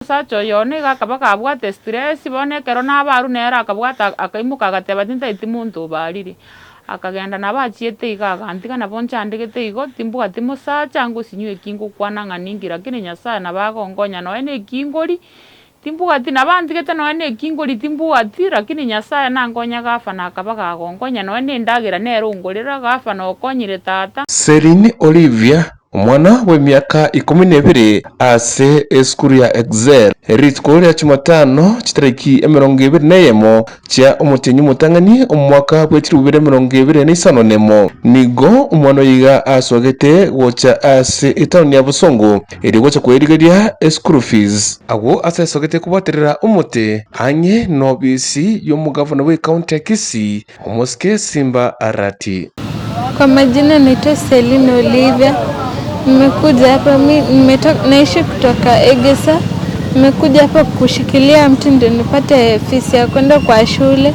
Sacho yone gakaba kabwate stress bone kero n'abaru nera akabwata akaimuka agateba tintaiti muntu barire akagenda nabachiete igagantiga nabo nchandegete igo timbuga timosacha ngo sinywe kingo kwana ng'aningi lakini nyasaye nabagongonya noe na ekingori timbuga tina bantigete noe na ekingori timbuga ti lakini nyasaye nangonya gafa nakaba gagongonya noe na endagera nerungorera gafa nokonyire tata. Celine Olivia omwana w'emyaka 12 ase esukuru ya Excel ritiko rya Jumatano chitariki 21 chia omutinyi mutang'ani omwaka bwa 2025 nemo nigo omwana yiga asogete gocha ase etauni ya Busongo eri gocha kwerigeria school fees agwo asesogete kubaterera omote anye nobisi y'omugavana we county ya Kisii Omosike Simba Arati. Kwa majina naitwa Celine Olivia. Nimekuja hapa naishi kutoka Egesa. Nimekuja hapa kushikilia mtu ndio nipate fees ya kwenda kwa shule.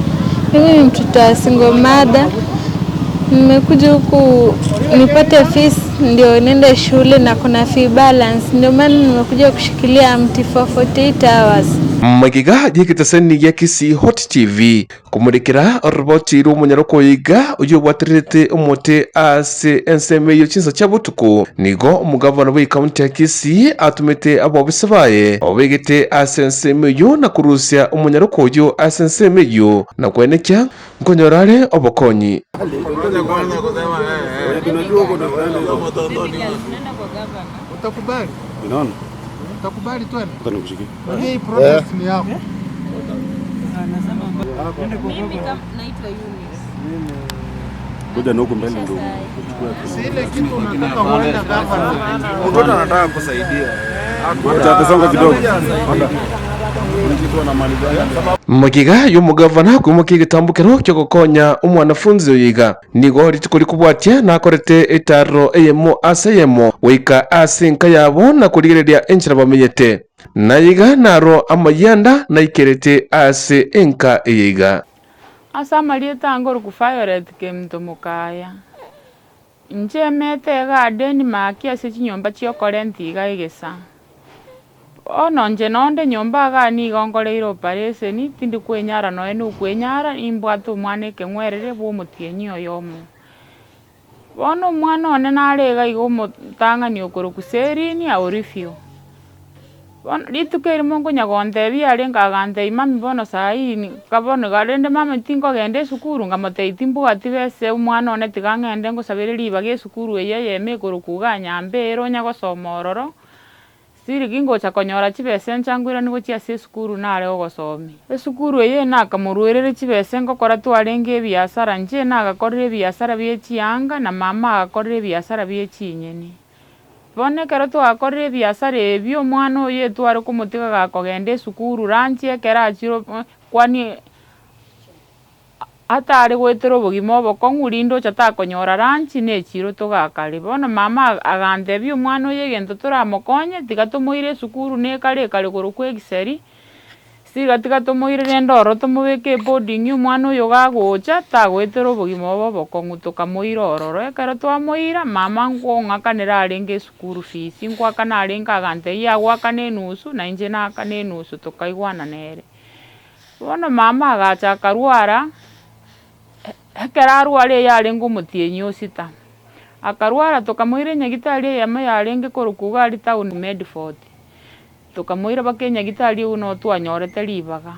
Mimi ni mtoto wa single mother. Nimekuja huku nipate fees ndio nende shule na kuna fee balance. Ndio maana nimekuja kushikilia mti for 48 hours. Magiga gikiteseni gya Kisii Hot TV kumurikira roboti rumunyaroko yiga uyo watirite umuti ase enseme yo chinsa cha butuku nigo umugavana we county ya Kisii atumite abo bisabaye obegete ase enseme yo na kurusya umunyaroko yo ase enseme yo na kwenekya nkonyorare obokonyi. Utakubali? Unaona? Utakubali twende? Utanukushiki. Hii process ni yako. Mimi naitwa Eunice. Kuja na huko mbele ndio. Si ile kitu unataka uende gavana. Mtoto anataka kusaidia. Utasonga kidogo. Magiga y'umugavana kumukiga gitambukiro cyo gukonya umwanafunzi yiga nigo ritiko likubwatia nakorete etaro eyemo aseyemo wika asinka yabo na kurigereria enchira bamenyete nayiga naro amayanda naikerete ase enka yiga asa marieta ngoro ku Violet kemto mukaya nchemete garden maki ase chinyomba chio korenti iga igesa ono nje nonde nyomba gani gongoreiro operation tindi kwenyara noe no kwenyara imbwatu omwana ekeng'werere bwa omutienyi oyomo bono omwana one narega igo omotang'ani okoroku Celine aorifio bono rituko erimo nkonyagontebia are nkagantebia mami bono sahi kabono garende mami tinkogenda esukuru ngamoteiti mbwati bese omwana one tiga ng'ende ngosabere ribaga esukuru eye yeme ekoroku iga nyambere onyagosoma ororo siri gingocha konyora chibese nchangwira nigo chiase esukuru nare ogosomi esukuru eye nakamorwerere chibese ngokora twarenge ebiasara nche nagakorire ebiasara bia echianga na mama agakorire ebiasara bia echinyeni bono ekero twakorire ebiasara ebio omwana oyo etware komotiga gakogenda esukuru ranchi ekero achire kwani atare gwetera obogima obokong'u rinde ocha takonyora ranchi na echiro togakare bono mama agantebia omwana oyo egento toramokonye tiga tomoire esukuru nekare koroku egiseri tiga tomoire rende ororo tomobeke eboarding omwana oyo gagocha tagwetera obogima obo obokong'u tokamoira ororo ekero twamoira mama nkong'akanera arenge esukuru fees nkwakana arenge agantebia agwakana enusu na inche nakana enusu tokaigwana nere bono mama agachaka rwara ekero arwara eye arenge omutienyi osita akarwara tokamoire nyagitari eyemo yarenge koroku iga ari town Medford tokamoira baka enyagitari igu no twanyorete ribaga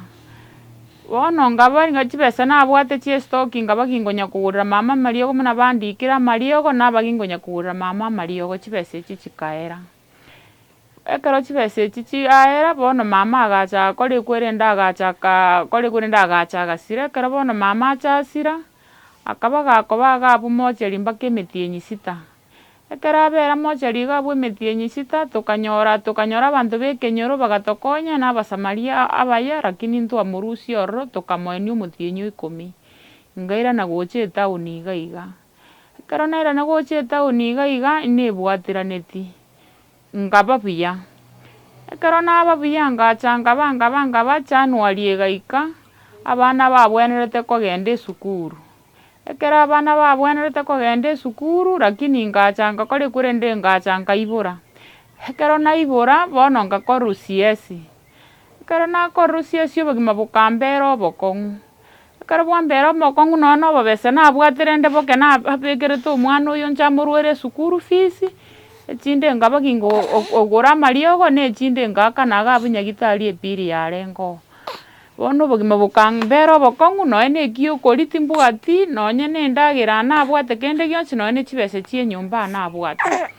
bono ngaba inga chibesa nabwate chia estoki ngaba kingonya kugurira mama mariogo muna bandikira mariogo naba kingonya kugurira mama mariogo chibesa echi chikaera ekero chibesa echi chiaera bono mama agachaka kore kwerenda agachagasira ekero bono mama achasira akaba gakoba gabwa mochari mpaka emetienyi sita ekero abera mochari gabwa emetienyi sita tokanyora abanto ba ekenyoro bagatokonya na abasamaria abaya lakini ntwamorusia ororo tokamoenia omotienyi 10 ngairana gocha etauni iga ekero nairana gocha etauni iga nebwatiraneti ngaba buya ekero naba buya ngachanga banga January egaika abana babwenerete kogenda esukuru ekero abana babwenerete kogenda esukuru lakini ngachanga kore kurende ngachanga ibora ekero naibora bono ngakora CS ekero nakororosia ase obogima bokambera obokong'u. Ekero bwambera obokong'u nonya obobese nabwatire rende boke nabekerete omwana oyo nchamorwere esukuru fees, echinde ngabaki ogora amariogo na echinde ngakana iga abwo nyagetari epiri yarengeo. Bono obogima bokambera obokong'u nonya na eki okoria timbwati, nonya na endagera nabwate kende gionsi, nonya na chibese chia enyomba nabwate.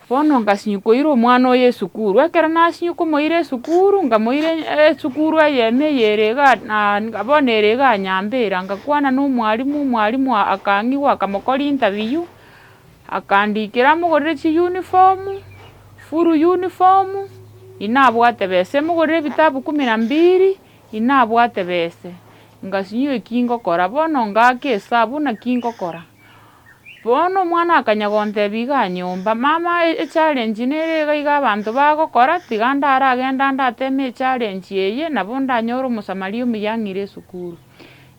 Bono ngasinywa koira omwana oyo esukuru, ekero nasinywa komoira esukuru, ngamoira esukuru eyemo eyere iga bono ere iga Nyambera, ngakwana na omwarimu akang'igwa akamokoria interview, akandikera amogorere chiuniform, full uniform, inabwate bese, emogorere ebitabu 12, inabwate bese. Ngasinywa eki ngokora, bono ngaka esabu naki ngokora. Bono omwana akanya gontebia iga nyomba, mama echallenge nere iga abanto bagokora, tiga ndaragenda ndatema echallenge eye, nabo ndanyora omosamaria omuya ang'ire esukuru.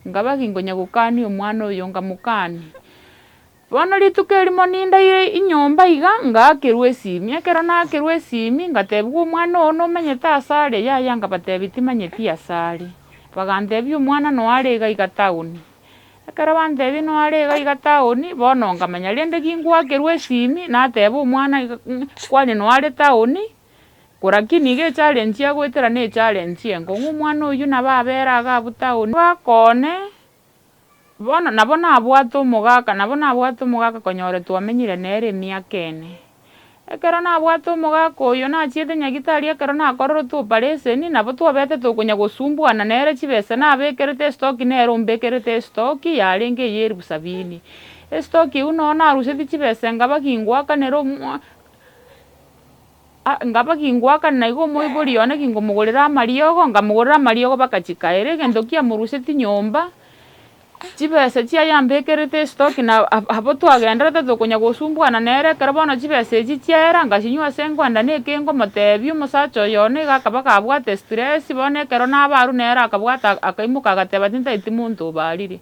Ngabaki ngonya gokania omwana oyo ngamokania. Bono rituko erimo nindaire inyomba iga, ngaakerwa esimi, ekero nakerwa esimi, ngatebiwa omwana oyo nomanyete ase are, yaya ngabatebia timanyeti ase are. Bagantebia omwana no are iga town. Ekero bantebia no are iga town, bono ngamanya rende kingwakerwa esimi, nateba omwana kwani no are town, lakini iga echallenge agoetera na echallenge engong'u, omwana oyo nabo abera iga abwo town. Bakone, bono nabo nabwate omogaka konyora twamenyire nere emiaka ene. Ekero nabwate omogaka oyo nachiete nyagetari ekero nakororete operation, nabo twabetete okonya gosumbuana nere chibese nabekerete estock nere ombekerete estock yarenge eye 70,000. Estock eywo nonya narusetie chibese ngabaki ngwakanera iga omoibori one ngomogorera amariogo mpaka chikaere, egento kiamorusetie nyomba, chibese chiaye ambekerete estock na abo twagenderete tokonya gosumbuana nere, ekero bono chibese echi chiaera ngasinywa ase engwenda na eke ngomotebia omosacha oyo one iga akaba kabwate stress, bono ekero nabarwa nere akabwata akaimoka agateba tintaeti monto obarire.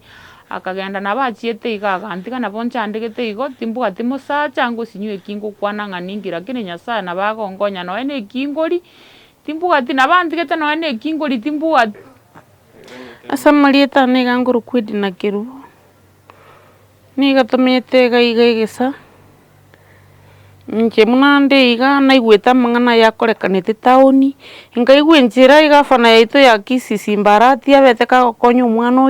Akagenda nabo achiete iga agantiga nabo nchandegete igo, timbwati mosacha ngosinywa eki ngokwana ng'ani lakini Nyasaye nabo agonkonya, nonya na eki ngoria timbwati, nabo antigete nonya na eki ngoria timbwati. Ase amarieta niga ngorokwa Edna Kerubo, niga tomenyete iga egesa, inche buna nde iga naigwete amang'ana yakorekanete town, nkaigwa enchera egavana yaito ya Kisii Mbarathi abete kagokonya omwana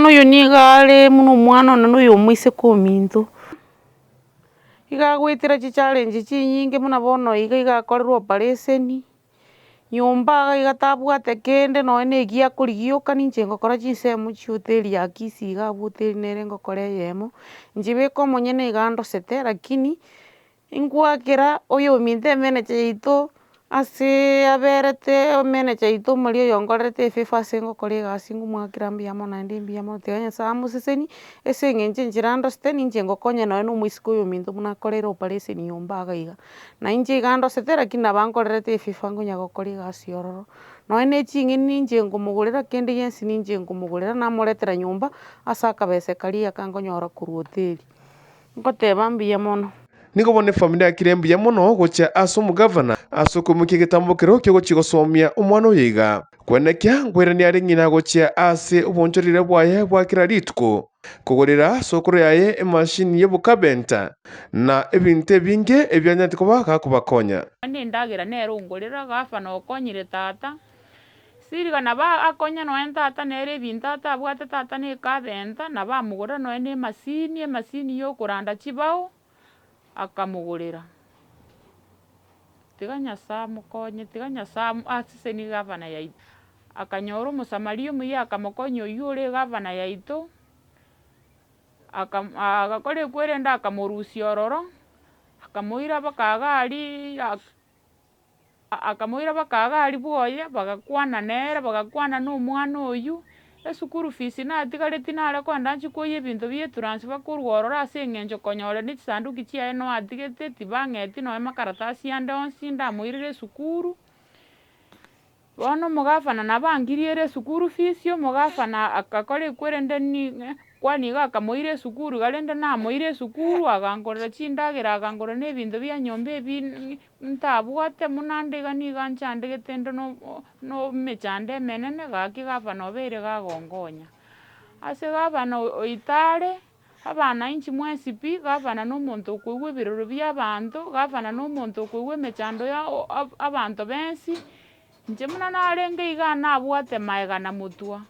oyo niga are buna omwana one na oyo omoiseke ominto. Iga agoetera chichallenge chinyinge buna bono iga akorerwa operation, nyomba iga tabwate kende, nonya na eki akorigioka inche ngokora chinsemo chia hoteli ya Kisii iga abwo hoteli nere ngokora eyemo, inche beka omonyene iga ndosete, lakini ngwakera oyo ominto emenecha yaito ase aberete emenecha yaito omoria oyo onkorerete efavour ase ngokora egasi ngomwakera mbuya mono naende mbuya mono, tiga Nyasaye amoseseni ase eng'encho enchera ndosete ninche ngokonya nonya na omoiseke oyo ominto buna akorere operation nyomba iga. Na inche iga ndosete lakini nabo ankorerete efavour ngonya gokora egasi ororo. Nonya na eching'eni ninche ngomogorera kende gionsi ninche ngomogorera, namoretera nyomba ase akabese karia akangonyora korwa hoteli. Nkoteba mbuya mono. Nigo bono efamili yakire mbuya mono gocha ase omogavana ase okoimokia egetambokero kia gochia gosomia omwana oyo iga. Kwenekia ngwerani are ng'ina gochia ase obonchorere bwaye bwa kera rituko, kogorera sokoro yaye emashini ya obokabenta na ebinto ebinge ebianyarete koba gakobakonya. Endagera nere ongorera gavana okonyire tata, siriga nabo akonya nonya tata nere ebinto atabwate tata na ekabenta, nabo amogorera nonya na emasini ya okoranda chibao akamogorera. Tiga Nyasaye amokonye, tiga Nyasaye asesenie gavana yaito. Akanyora omosamaria omuya akamokonya oywo ore gavana yaito, agakora ekwerende akamorusia ororo, akamoira mpaka agari bwoye, bagakwana nere, bagakwana na omwana oywo, esukuru fees natigareti nare koenda nchikoia ebinto bia etransfer korwa ororo ase eng'encho konyora na chisanduku chiaye no atigete, tibang'eti nonya amakaratasi ande onsi ndamoirere esukuru. Bono omogavana nabo angiriere esukuru fees, omogavana agakora ekwerende kwani gakamoire sukuru galende namoire sukuru agangorera chindagera agangorera na ebinto bia nyomba ebi ntabwate munande iga niga nchandegete ndo no mechande emenene gaki gavana obeire gagongonya ase gavana oitare abananchi mwesipi gavana n'omonto okoigwa ebiroro bia abanto gavana n'omonto okoigwa emechando ya abanto bensi inche buna narenge iga nabwate maega na mutua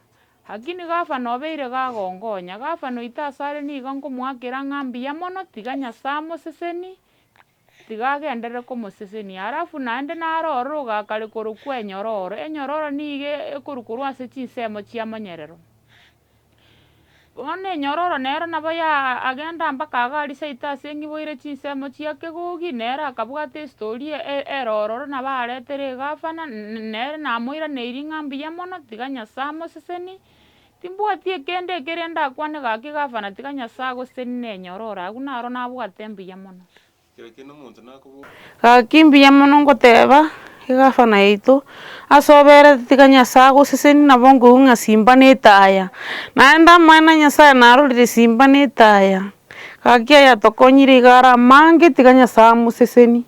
lakini gavana obeire gagongonya gavana oita asare niga nkomwakera ng'a mbuya mono tiga nyasaye amoseseni tiga agenderere komosesenia alafu naende narora ogakare korokwa enyororo niga ekorukorwa ase chinsemo chia amanyerero bono enyororo nero nabo agenda mpaka agari seita ase ng'iboire chinsemo chia kegogi nero akabwata estori erororo nabo aretere egavana nere namoiraneirie ng'a mbuya mono tiga nyasaye amoseseni timbwati ekende ekere ndakwane gaki gavana tiga nyasaye agoseseni na enyororo abwo naro nabwate mbuya mono gaki mbuya mono ngoteba egavana yaito asoberete tiga nyasaye agoseseni nabo ngoigwa ng'a simba netaya naende amaene nyasaye narorire simba netaya gaki yatokonyire iga are amange tiga nyasaye amoseseni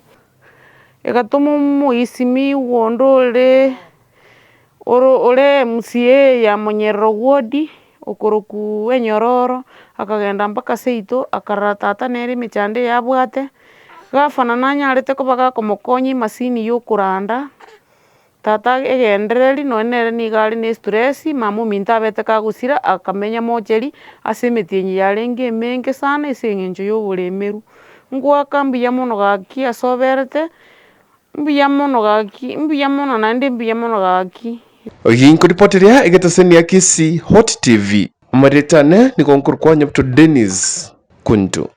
egatoma omoisimi ogonde ore MCA ya Munyerero ward okoroku enyororo akagenda mpaka seito akarora tata nere emechando yabwate gavana nanyarete koba gakomokonya emasini ya okoranda tata egendereri nonye nere niga are na estress mama ominto abete kagosira akamenya mocheri ase emetienyi yarenge emenge sana ase eng'encho ya oboremeru ngwaka mbuya mono gaki asoberete mbuya mono gaki mbuya mono naende mbuya mono gaki oyinkoripoteria egetesenia Kisii Hot TV amaretane nigonkorkwanya Dennis Kuntu.